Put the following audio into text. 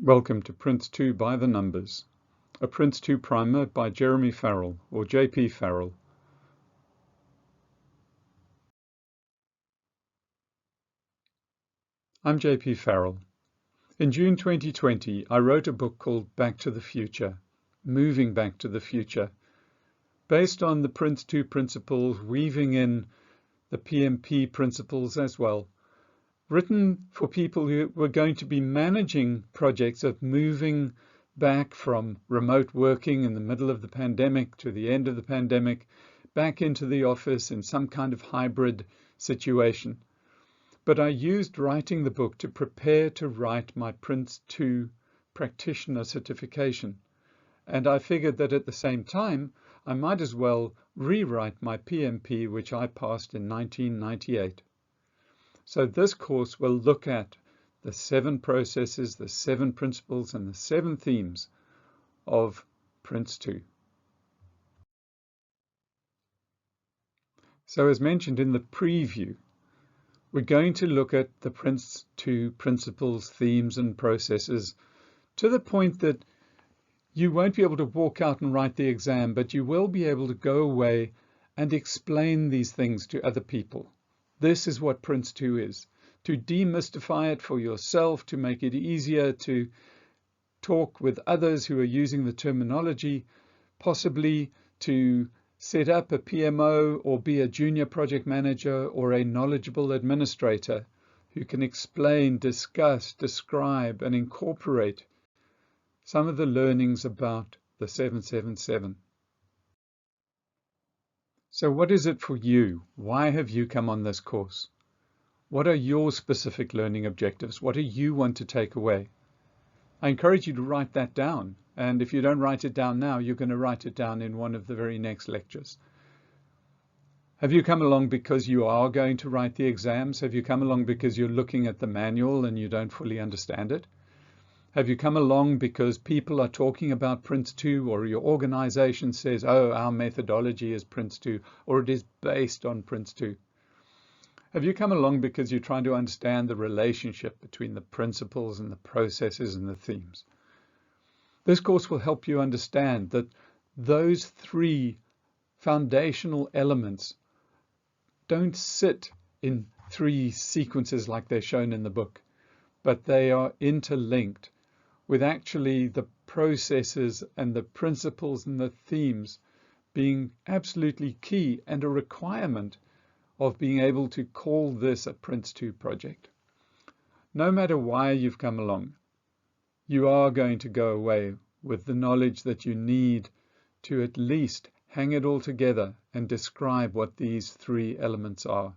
Welcome to PRINCE2 by the Numbers, a PRINCE2 primer by Jeremy Farrell, or JP Farrell. I'm JP Farrell. In June 2020, I wrote a book called Back to the Future, Moving Back to the Future, based on the PRINCE2 principles, weaving in the PMP principles as well, written for people who were going to be managing projects of moving back from remote working in the middle of the pandemic to the end of the pandemic, back into the office in some kind of hybrid situation. But I used writing the book to prepare to write my PRINCE2 practitioner certification. And I figured that at the same time, I might as well rewrite my PMP, which I passed in 1998. So this course will look at the 7 processes, the 7 principles, and the 7 themes of PRINCE2. So as mentioned in the preview, we're going to look at the PRINCE2 principles, themes, and processes to the point that you won't be able to walk out and write the exam, but you will be able to go away and explain these things to other people. This is what PRINCE2 is, to demystify it for yourself, to make it easier to talk with others who are using the terminology, possibly to set up a PMO or be a junior project manager or a knowledgeable administrator who can explain, discuss, describe, and incorporate some of the learnings about the 777. So what is it for you? Why have you come on this course? What are your specific learning objectives? What do you want to take away? I encourage you to write that down. And if you don't write it down now, you're going to write it down in one of the very next lectures. Have you come along because you are going to write the exams? Have you come along because you're looking at the manual and you don't fully understand it? Have you come along because people are talking about PRINCE2, or your organization says, oh, our methodology is PRINCE2, or it is based on PRINCE2? Have you come along because you're trying to understand the relationship between the principles and the processes and the themes? This course will help you understand that those 3 foundational elements don't sit in 3 sequences like they're shown in the book, but they are interlinked with actually the processes and the principles and the themes being absolutely key and a requirement of being able to call this a PRINCE2 project. No matter why you've come along, you are going to go away with the knowledge that you need to at least hang it all together and describe what these 3 elements are.